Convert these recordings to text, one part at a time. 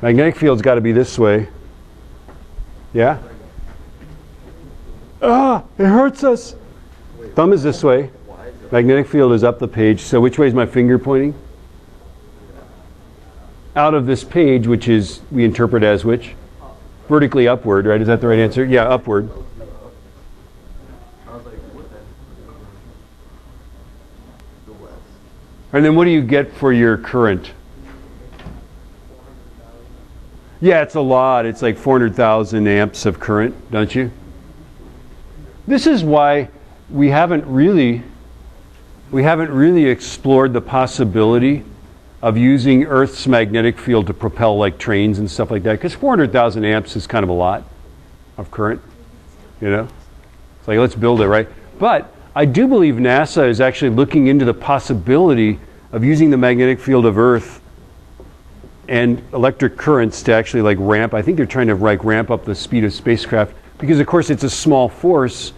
Magnetic field's got to be this way. Yeah? Ah, it hurts us. Thumb is this way. Magnetic field is up the page. So which way is my finger pointing? Out of this page, which is, we interpret as which? Vertically upward, right? Is that the right answer? Yeah, upward. And then what do you get for your current? Yeah, it's a lot. It's like 400,000 amps of current, don't you? This is why we haven't really explored the possibility of using Earth's magnetic field to propel like trains and stuff like that, because 400,000 amps is kind of a lot of current, you know? It's like, let's build it, right? But I do believe NASA is actually looking into the possibility of using the magnetic field of Earth and electric currents to actually like ramp. I think they're trying to like ramp up the speed of spacecraft, because of course it's a small force,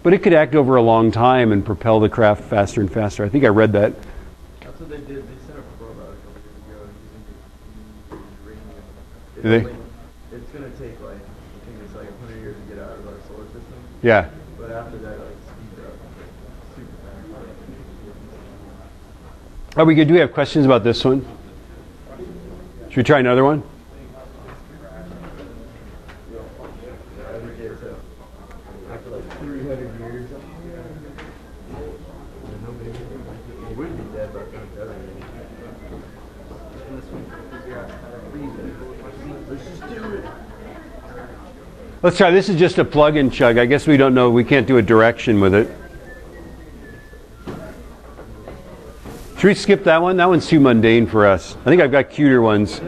but it could act over a long time and propel the craft faster and faster. I think I read that. That's what they did. They sent a probe out a couple years ago using uranium. It's going to take like, I think it's like 100 years to get out of our solar system. Yeah. But after that, like speeds up super fast. Are we good? Do we have questions about this one? Should we try another one? After like 300 years, we would be dead by the time the other Let's just do it. Let's try. This is just a plug and chug. I guess we don't know. We can't do a direction with it. Should we skip that one? That one's too mundane for us. I think I've got cuter ones.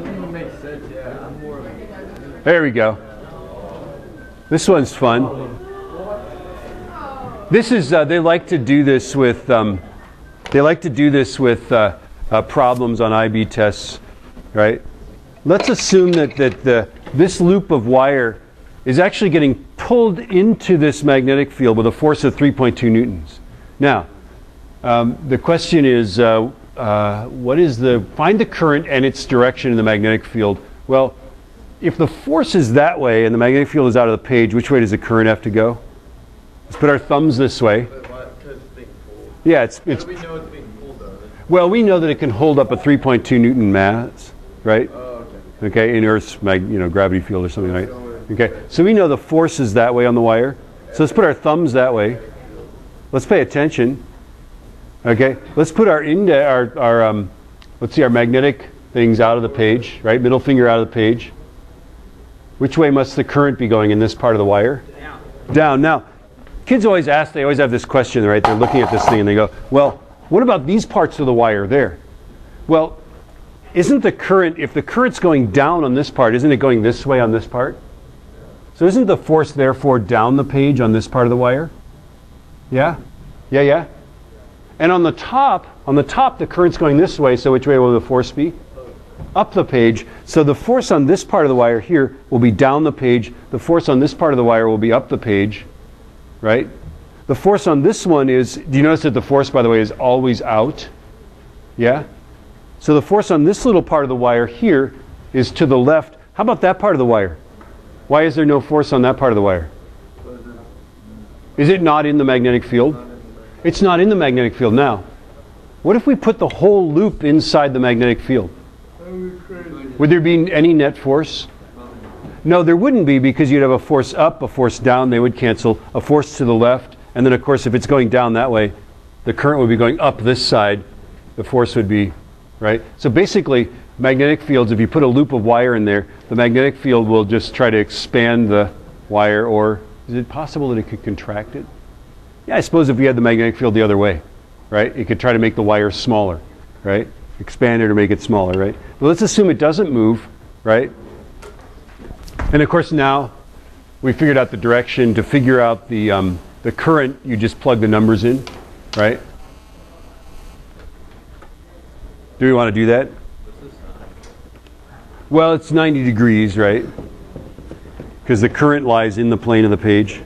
There we go. This one's fun. This is they like to do this with problems on IB tests, right? Let's assume that this loop of wire is actually getting pulled into this magnetic field with a force of 3.2 newtons. Now, the question is, find the current and its direction in the magnetic field. Well, if the force is that way and the magnetic field is out of the page, which way does the current have to go? Let's put our thumbs this way. Because it's being pulled. Yeah, it's. How do we know it's being pulled though? Well, we know that it can hold up a 3.2 newton mass, right? Oh, okay. Okay, in Earth's gravity field or something, right? Okay, so we know the force is that way on the wire. So let's put our thumbs that way. Let's pay attention. Okay, let's put our magnetic things out of the page, right? Middle finger out of the page. Which way must the current be going in this part of the wire? Down. Down. Now, kids always ask, they always have this question, right? They're looking at this thing and they go, well, what about these parts of the wire there? Well, isn't the current, if the current's going down on this part, isn't it going this way on this part? So isn't the force therefore down the page on this part of the wire? Yeah? Yeah, yeah? And on the top, the current's going this way, so which way will the force be? Up the page. So the force on this part of the wire here will be down the page. The force on this part of the wire will be up the page, right? The force on this one is, do you notice that the force, by the way, is always out? Yeah? So the force on this little part of the wire here is to the left. How about that part of the wire? Why is there no force on that part of the wire? Is it not in the magnetic field? It's not in the magnetic field. Now, what if we put the whole loop inside the magnetic field? Would there be any net force? No, there wouldn't be, because you'd have a force up, a force down, they would cancel, a force to the left, and then of course if it's going down that way, the current would be going up this side, the force would be, right? So basically, magnetic fields, if you put a loop of wire in there, the magnetic field will just try to expand the wire, or is it possible that it could contract it? Yeah, I suppose if we had the magnetic field the other way, right? It could try to make the wire smaller, right? Expand it or make it smaller, right? But let's assume it doesn't move, right? And of course now we figured out the direction. To figure out the current, you just plug the numbers in, right? Do we want to do that? Well, it's 90 degrees, right? Because the current lies in the plane of the page.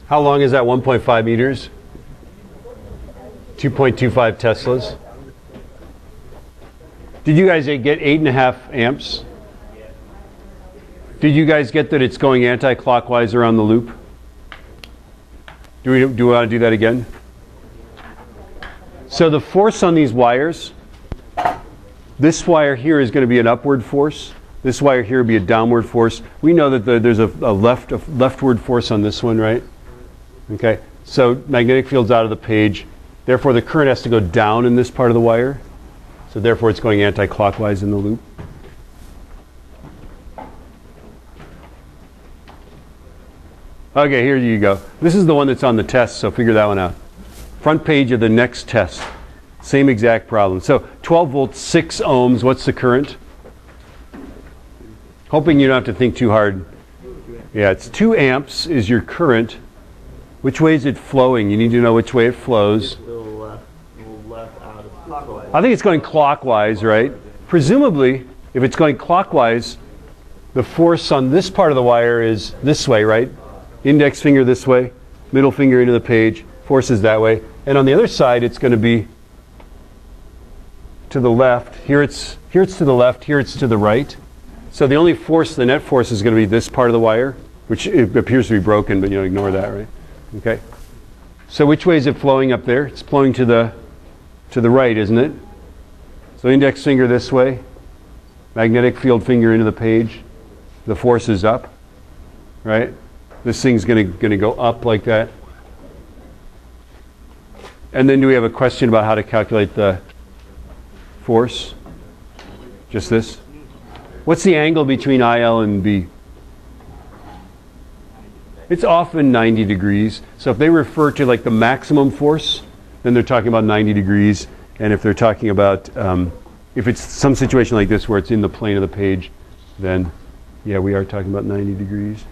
How long is that? 1.5 meters? 2.25 Teslas. Did you guys get 8.5 amps? Did you guys get that it's going anti-clockwise around the loop? Do we want to do that again? So the force on these wires, this wire here is going to be an upward force. This wire here would be a downward force. We know that there's a leftward force on this one, right? Okay, so magnetic field's out of the page. Therefore, the current has to go down in this part of the wire. So therefore, it's going anti-clockwise in the loop. Okay, here you go. This is the one that's on the test, so figure that one out. Front page of the next test. Same exact problem. So 12 volts, 6 ohms. What's the current? Hoping you don't have to think too hard. Yeah, it's 2 amps is your current. Which way is it flowing? You need to know which way it flows. I think it's going clockwise, right? Presumably, if it's going clockwise, the force on this part of the wire is this way, right? Index finger this way, middle finger into the page, force is that way. And on the other side, it's going to be to the left. Here it's to the left, here it's to the right. So the only force, the net force, is going to be this part of the wire, which it appears to be broken, but you know, ignore that, right? Okay. So which way is it flowing up there? It's flowing to the right, isn't it? So index finger this way, magnetic field finger into the page. The force is up, right? This thing's going to go up like that. And then do we have a question about how to calculate the force? Just this? What's the angle between IL and B? It's often 90 degrees. So if they refer to like the maximum force, then they're talking about 90 degrees. And if they're talking about, if it's some situation like this where it's in the plane of the page, then yeah, we are talking about 90 degrees.